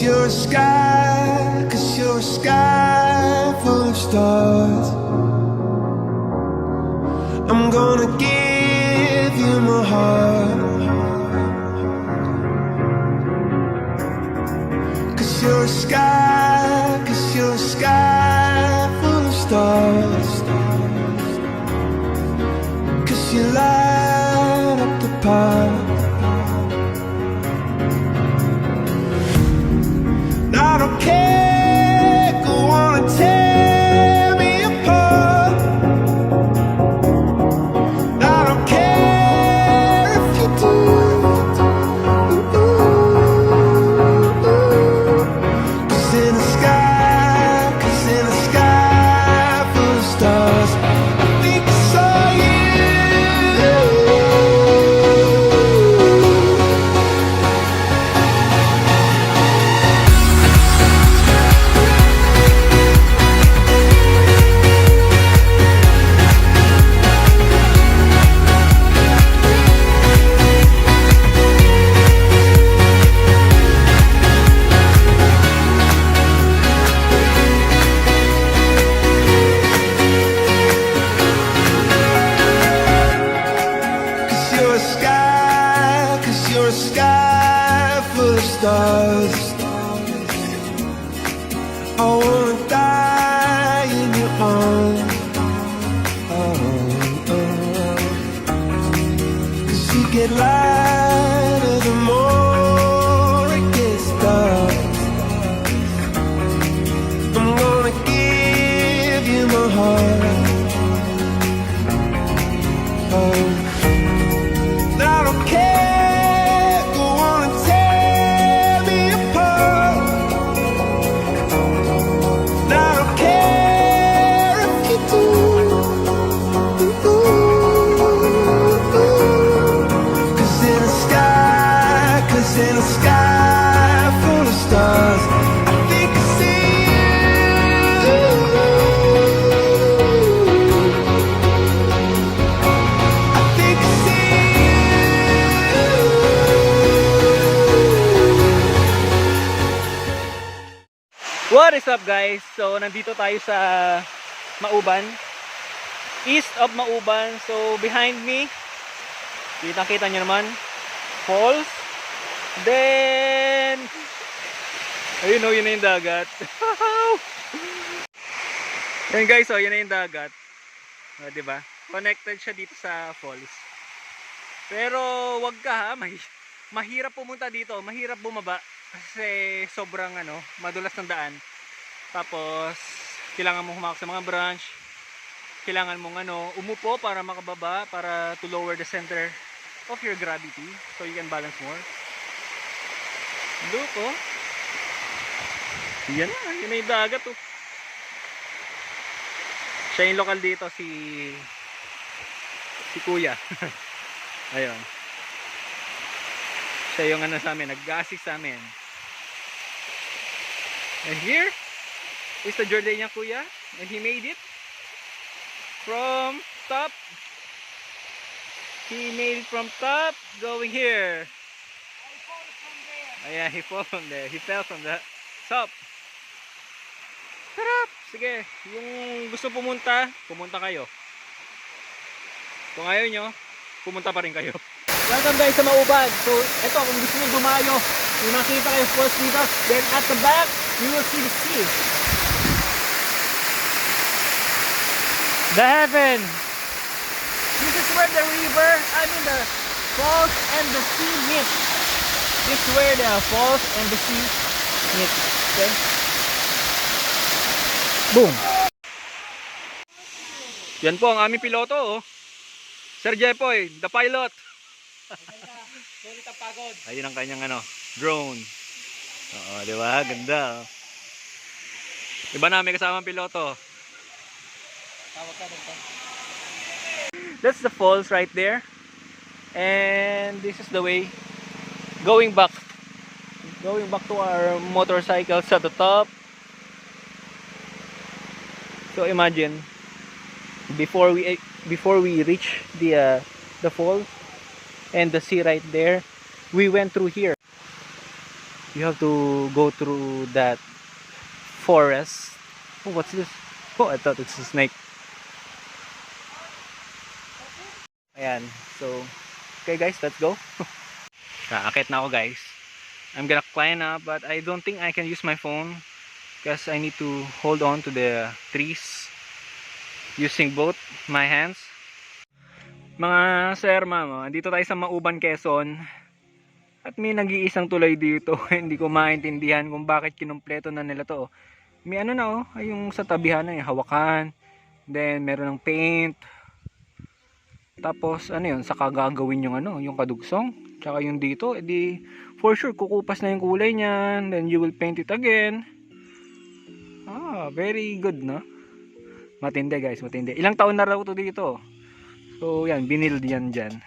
Cause you're a sky full of stars. I'm gonna give you my heart. Cause you're a sky full of stars. Cause you light up the path. I don't care, go on and tear me apart. I don't care if you do. Cause in the sky full of stars, I think I saw you. Cause you're a sky full of stars. I wanna die in your arms. Cause you get lighter the more it gets dark. I'm gonna give you my heart. I don't care, go on and tear me apart. I don't care if you do. Cause in a sky full of stars, I think I see you. I think I see you. What is up guys? So nandito tayo sa Mauban, east of Mauban. So behind me, kita nyo naman, falls. Then ayun o, yun na yung dagat. Yan guys, so yun na yung dagat. Diba? Connected siya dito sa falls. Pero wag ka ha, mahirap pumunta dito, mahirap bumaba. Kasi sobrang madulas ng daan. Tapos kailangan mong humawak sa mga branch. Kailangan mong umupo para makababa, para to lower the center of your gravity so you can balance more. Look oh. Yan na, yun na yung dagat oh. Siya yung lokal dito, si Kuya. Ayun. Siya yung sa amin, nag-assist sa amin. And here is the Jordanian Kuya, and he made it from top. He made it from top going here. Ayan, he fell from there. He fell from the top. Sarap! Sige, yung gusto pumunta kayo. Kung ayaw nyo, pumunta pa rin kayo. Welcome guys sa Mauban. So, eto, kung gusto nyo dumayo, yung makita kayo falls dito, then at the back, you will see the sea. The heaven. This is where the river, the falls and the sea meet. This is where the falls and the sea meet. Okay? Boom! Yan po ang aming piloto oh. Sir Jepoy, the pilot. Sulit ang pagod. Ayun ang kanyang drone. Oo, di ba? Ganda. Diba na may kasamang piloto? Tawag ka dito. That's the falls right there. And this is the way going back to our motorcycles at the top. So imagine before we reach the falls and the sea right there, we went through here. You have to go through that forest. Oh, what's this? Oh, I thought it's a snake. Ayan. So, okay guys, let's go. Kaakit na ako guys. I'm gonna climb up, but I don't think I can use my phone because I need to hold on to the trees using both my hands. Mga sir, mama, dito tayo sa Mauban, Quezon. At may nag-iisang tulay dito. Hindi ko maintindihan kung bakit kinumpleto na nila to. May ano na oh, ay yung sa tabihan na yung hawakan. Then meron ng paint. Tapos ano yun, saka gagawin yung ano, yung kadugsong. Tsaka yung dito, edi for sure kukupas na yung kulay niyan. Then you will paint it again. Very good, no? Matindi guys, matindi. Ilang taon na raw to dito. So yan, binild yan dyan.